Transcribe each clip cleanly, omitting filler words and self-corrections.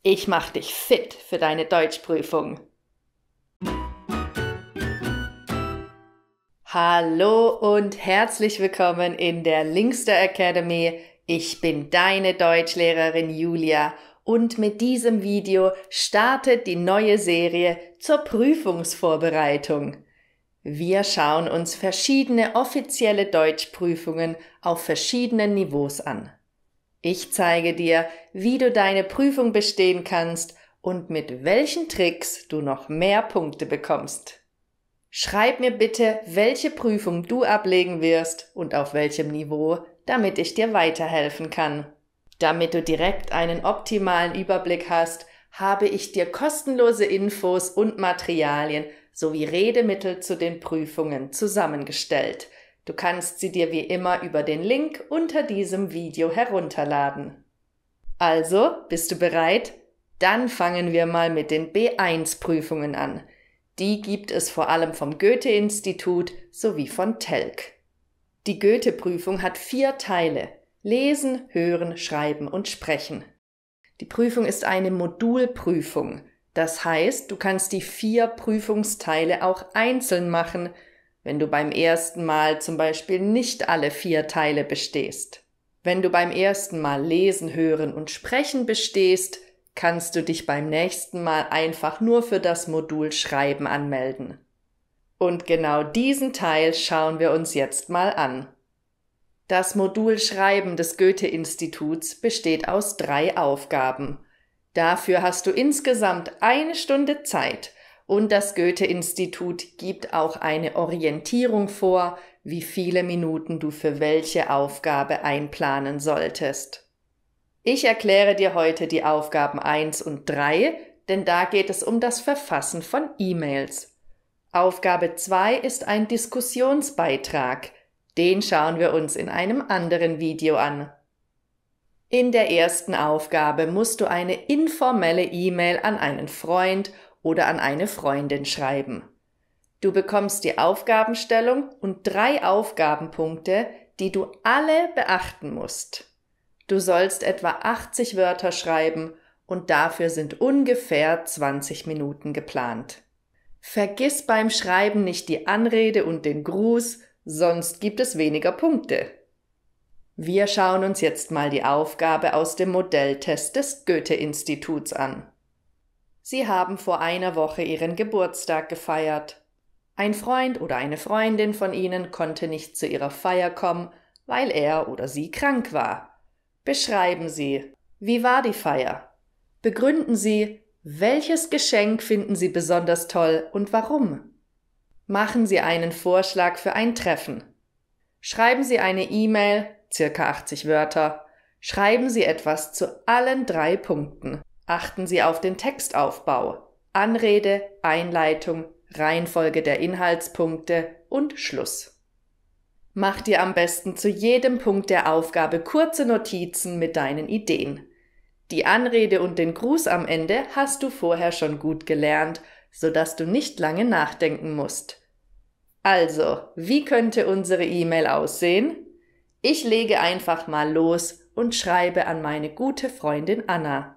Ich mach dich fit für deine Deutschprüfung. Hallo und herzlich willkommen in der Linkster Academy. Ich bin deine Deutschlehrerin Julia und mit diesem Video startet die neue Serie zur Prüfungsvorbereitung. Wir schauen uns verschiedene offizielle Deutschprüfungen auf verschiedenen Niveaus an. Ich zeige dir, wie du deine Prüfung bestehen kannst und mit welchen Tricks du noch mehr Punkte bekommst. Schreib mir bitte, welche Prüfung du ablegen wirst und auf welchem Niveau, damit ich dir weiterhelfen kann. Damit du direkt einen optimalen Überblick hast, habe ich dir kostenlose Infos und Materialien sowie Redemittel zu den Prüfungen zusammengestellt. Du kannst sie dir wie immer über den Link unter diesem Video herunterladen. Also, bist du bereit? Dann fangen wir mal mit den B1-Prüfungen an. Die gibt es vor allem vom Goethe-Institut sowie von Telk. Die Goethe-Prüfung hat 4 Teile: Lesen, Hören, Schreiben und Sprechen. Die Prüfung ist eine Modulprüfung. Das heißt, du kannst die 4 Prüfungsteile auch einzeln machen, wenn du beim ersten Mal zum Beispiel nicht alle 4 Teile bestehst. Wenn du beim ersten Mal Lesen, Hören und Sprechen bestehst, kannst du dich beim nächsten Mal einfach nur für das Modul Schreiben anmelden. Und genau diesen Teil schauen wir uns jetzt mal an. Das Modul Schreiben des Goethe-Instituts besteht aus 3 Aufgaben. Dafür hast du insgesamt 1 Stunde Zeit. Und das Goethe-Institut gibt auch eine Orientierung vor, wie viele Minuten du für welche Aufgabe einplanen solltest. Ich erkläre dir heute die Aufgaben 1 und 3, denn da geht es um das Verfassen von E-Mails. Aufgabe 2 ist ein Diskussionsbeitrag. Den schauen wir uns in einem anderen Video an. In der ersten Aufgabe musst du eine informelle E-Mail an einen Freund oder an eine Freundin schreiben. Du bekommst die Aufgabenstellung und 3 Aufgabenpunkte, die du alle beachten musst. Du sollst etwa 80 Wörter schreiben und dafür sind ungefähr 20 Minuten geplant. Vergiss beim Schreiben nicht die Anrede und den Gruß, sonst gibt es weniger Punkte. Wir schauen uns jetzt mal die Aufgabe aus dem Modelltest des Goethe-Instituts an. Sie haben vor einer Woche Ihren Geburtstag gefeiert. Ein Freund oder eine Freundin von Ihnen konnte nicht zu Ihrer Feier kommen, weil er oder sie krank war. Beschreiben Sie, wie war die Feier? Begründen Sie, welches Geschenk finden Sie besonders toll und warum? Machen Sie einen Vorschlag für ein Treffen. Schreiben Sie eine E-Mail, circa 80 Wörter. Schreiben Sie etwas zu allen 3 Punkten. Achten Sie auf den Textaufbau, Anrede, Einleitung, Reihenfolge der Inhaltspunkte und Schluss. Mach dir am besten zu jedem Punkt der Aufgabe kurze Notizen mit deinen Ideen. Die Anrede und den Gruß am Ende hast du vorher schon gut gelernt, sodass du nicht lange nachdenken musst. Also, wie könnte unsere E-Mail aussehen? Ich lege einfach mal los und schreibe an meine gute Freundin Anna.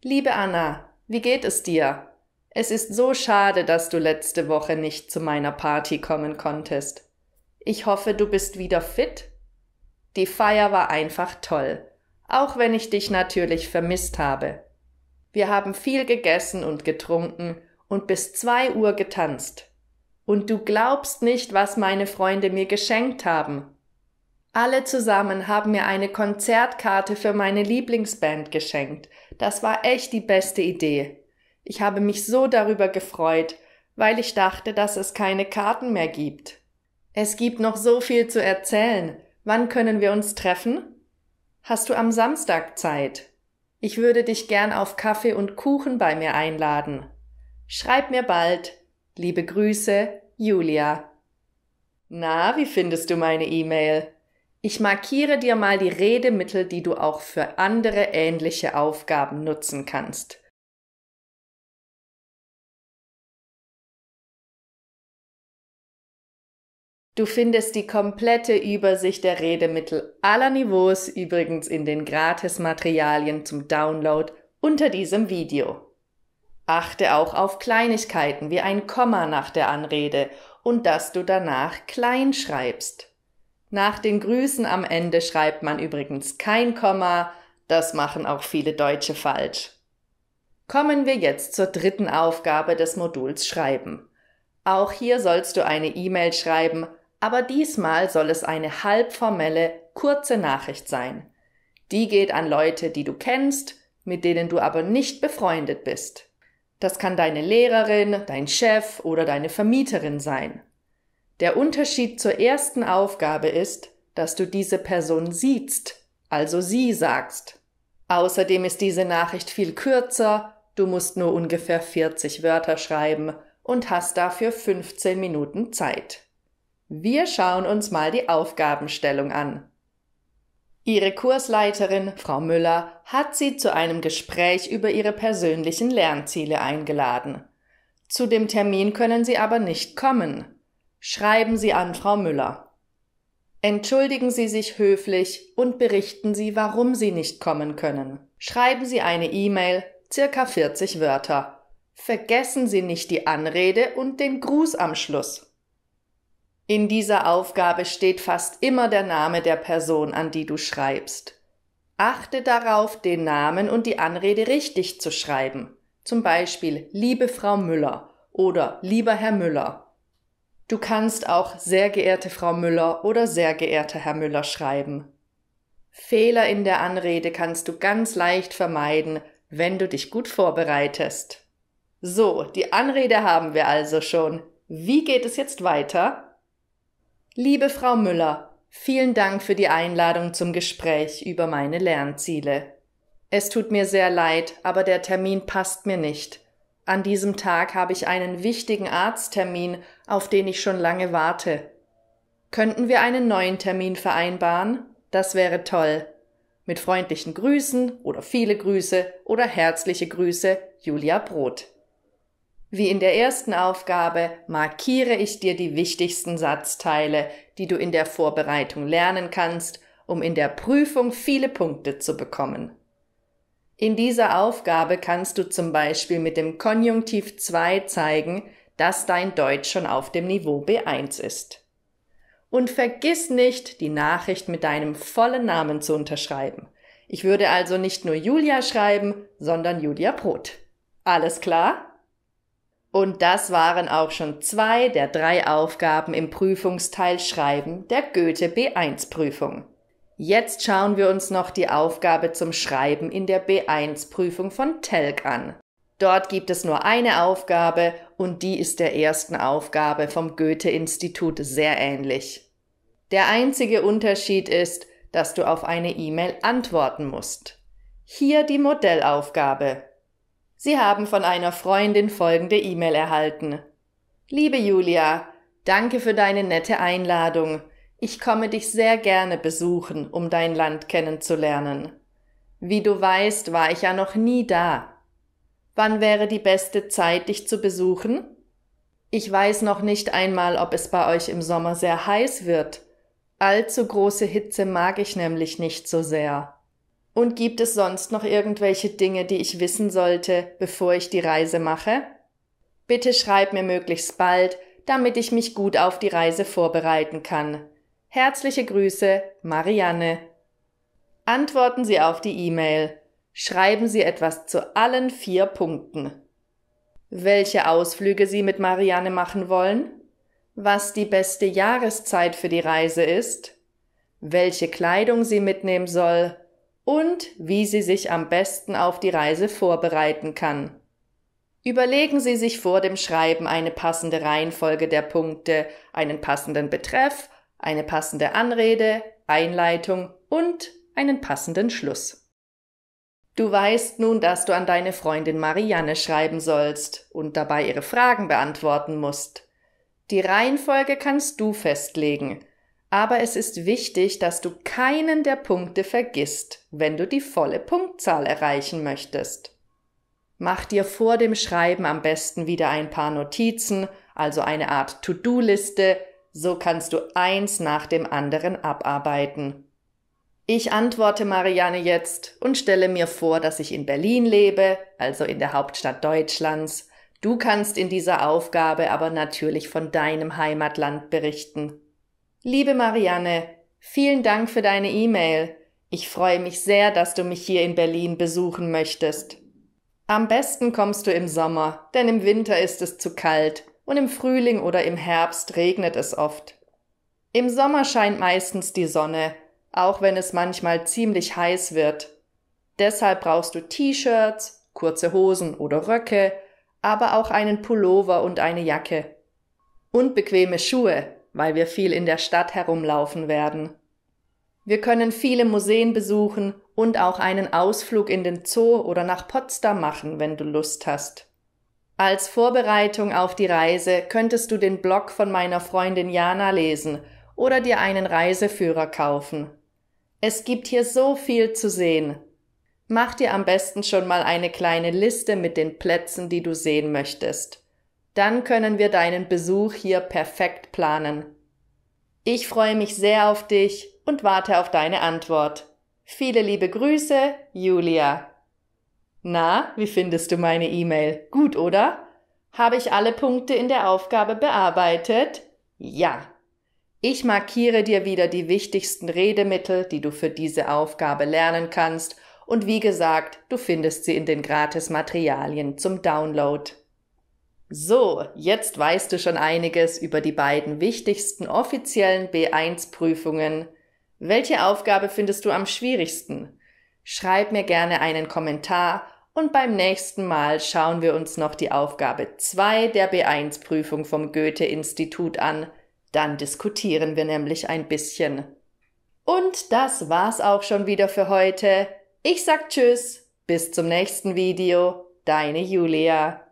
Liebe Anna, wie geht es dir? Es ist so schade, dass du letzte Woche nicht zu meiner Party kommen konntest. Ich hoffe, du bist wieder fit? Die Feier war einfach toll, auch wenn ich dich natürlich vermisst habe. Wir haben viel gegessen und getrunken und bis 2 Uhr getanzt. Und du glaubst nicht, was meine Freunde mir geschenkt haben. Alle zusammen haben mir eine Konzertkarte für meine Lieblingsband geschenkt. Das war echt die beste Idee. Ich habe mich so darüber gefreut, weil ich dachte, dass es keine Karten mehr gibt. Es gibt noch so viel zu erzählen. Wann können wir uns treffen? Hast du am Samstag Zeit? Ich würde dich gern auf Kaffee und Kuchen bei mir einladen. Schreib mir bald. Liebe Grüße, Julia. Na, wie findest du meine E-Mail? Ich markiere dir mal die Redemittel, die du auch für andere ähnliche Aufgaben nutzen kannst. Du findest die komplette Übersicht der Redemittel aller Niveaus übrigens in den Gratis-Materialien zum Download unter diesem Video. Achte auch auf Kleinigkeiten wie ein Komma nach der Anrede und dass du danach klein schreibst. Nach den Grüßen am Ende schreibt man übrigens kein Komma, das machen auch viele Deutsche falsch. Kommen wir jetzt zur dritten Aufgabe des Moduls Schreiben. Auch hier sollst du eine E-Mail schreiben, aber diesmal soll es eine halbformelle, kurze Nachricht sein. Die geht an Leute, die du kennst, mit denen du aber nicht befreundet bist. Das kann deine Lehrerin, dein Chef oder deine Vermieterin sein. Der Unterschied zur ersten Aufgabe ist, dass du diese Person siehst, also sie sagst. Außerdem ist diese Nachricht viel kürzer, du musst nur ungefähr 40 Wörter schreiben und hast dafür 15 Minuten Zeit. Wir schauen uns mal die Aufgabenstellung an. Ihre Kursleiterin, Frau Müller, hat Sie zu einem Gespräch über Ihre persönlichen Lernziele eingeladen. Zu dem Termin können Sie aber nicht kommen. Schreiben Sie an Frau Müller. Entschuldigen Sie sich höflich und berichten Sie, warum Sie nicht kommen können. Schreiben Sie eine E-Mail, circa 40 Wörter. Vergessen Sie nicht die Anrede und den Gruß am Schluss. In dieser Aufgabe steht fast immer der Name der Person, an die du schreibst. Achte darauf, den Namen und die Anrede richtig zu schreiben. Zum Beispiel liebe Frau Müller oder lieber Herr Müller. Du kannst auch sehr geehrte Frau Müller oder sehr geehrter Herr Müller schreiben. Fehler in der Anrede kannst du ganz leicht vermeiden, wenn du dich gut vorbereitest. So, die Anrede haben wir also schon. Wie geht es jetzt weiter? Liebe Frau Müller, vielen Dank für die Einladung zum Gespräch über meine Lernziele. Es tut mir sehr leid, aber der Termin passt mir nicht. An diesem Tag habe ich einen wichtigen Arzttermin, auf den ich schon lange warte. Könnten wir einen neuen Termin vereinbaren? Das wäre toll. Mit freundlichen Grüßen oder viele Grüße oder herzliche Grüße, Julia Brot. Wie in der ersten Aufgabe markiere ich dir die wichtigsten Satzteile, die du in der Vorbereitung lernen kannst, um in der Prüfung viele Punkte zu bekommen. In dieser Aufgabe kannst du zum Beispiel mit dem Konjunktiv 2 zeigen, dass dein Deutsch schon auf dem Niveau B1 ist. Und vergiss nicht, die Nachricht mit deinem vollen Namen zu unterschreiben. Ich würde also nicht nur Julia schreiben, sondern Julia Brot. Alles klar? Und das waren auch schon 2 der 3 Aufgaben im Prüfungsteil Schreiben der Goethe B1-Prüfung. Jetzt schauen wir uns noch die Aufgabe zum Schreiben in der B1-Prüfung von Telg an. Dort gibt es nur eine Aufgabe und die ist der ersten Aufgabe vom Goethe-Institut sehr ähnlich. Der einzige Unterschied ist, dass du auf eine E-Mail antworten musst. Hier die Modellaufgabe. Sie haben von einer Freundin folgende E-Mail erhalten. Liebe Julia, danke für deine nette Einladung. Ich komme dich sehr gerne besuchen, um dein Land kennenzulernen. Wie du weißt, war ich ja noch nie da. Wann wäre die beste Zeit, dich zu besuchen? Ich weiß noch nicht einmal, ob es bei euch im Sommer sehr heiß wird. Allzu große Hitze mag ich nämlich nicht so sehr. Und gibt es sonst noch irgendwelche Dinge, die ich wissen sollte, bevor ich die Reise mache? Bitte schreib mir möglichst bald, damit ich mich gut auf die Reise vorbereiten kann. Herzliche Grüße, Marianne. Antworten Sie auf die E-Mail. Schreiben Sie etwas zu allen 4 Punkten. Welche Ausflüge Sie mit Marianne machen wollen? Was die beste Jahreszeit für die Reise ist? Welche Kleidung sie mitnehmen soll? Und wie sie sich am besten auf die Reise vorbereiten kann. Überlegen Sie sich vor dem Schreiben eine passende Reihenfolge der Punkte, einen passenden Betreff, eine passende Anrede, Einleitung und einen passenden Schluss. Du weißt nun, dass du an deine Freundin Marianne schreiben sollst und dabei ihre Fragen beantworten musst. Die Reihenfolge kannst du festlegen. Aber es ist wichtig, dass du keinen der Punkte vergisst, wenn du die volle Punktzahl erreichen möchtest. Mach dir vor dem Schreiben am besten wieder ein paar Notizen, also eine Art To-Do-Liste, so kannst du eins nach dem anderen abarbeiten. Ich antworte Marianne jetzt und stelle mir vor, dass ich in Berlin lebe, also in der Hauptstadt Deutschlands. Du kannst in dieser Aufgabe aber natürlich von deinem Heimatland berichten. Liebe Marianne, vielen Dank für deine E-Mail. Ich freue mich sehr, dass du mich hier in Berlin besuchen möchtest. Am besten kommst du im Sommer, denn im Winter ist es zu kalt und im Frühling oder im Herbst regnet es oft. Im Sommer scheint meistens die Sonne, auch wenn es manchmal ziemlich heiß wird. Deshalb brauchst du T-Shirts, kurze Hosen oder Röcke, aber auch einen Pullover und eine Jacke. Und bequeme Schuhe, weil wir viel in der Stadt herumlaufen werden. Wir können viele Museen besuchen und auch einen Ausflug in den Zoo oder nach Potsdam machen, wenn du Lust hast. Als Vorbereitung auf die Reise könntest du den Blog von meiner Freundin Jana lesen oder dir einen Reiseführer kaufen. Es gibt hier so viel zu sehen. Mach dir am besten schon mal eine kleine Liste mit den Plätzen, die du sehen möchtest. Dann können wir deinen Besuch hier perfekt planen. Ich freue mich sehr auf dich und warte auf deine Antwort. Viele liebe Grüße, Julia. Na, wie findest du meine E-Mail? Gut, oder? Habe ich alle Punkte in der Aufgabe bearbeitet? Ja. Ich markiere dir wieder die wichtigsten Redemittel, die du für diese Aufgabe lernen kannst, und wie gesagt, du findest sie in den Gratis-Materialien zum Download. So, jetzt weißt du schon einiges über die beiden wichtigsten offiziellen B1-Prüfungen. Welche Aufgabe findest du am schwierigsten? Schreib mir gerne einen Kommentar und beim nächsten Mal schauen wir uns noch die Aufgabe 2 der B1-Prüfung vom Goethe-Institut an. Dann diskutieren wir nämlich ein bisschen. Und das war's auch schon wieder für heute. Ich sag Tschüss, bis zum nächsten Video, deine Julia.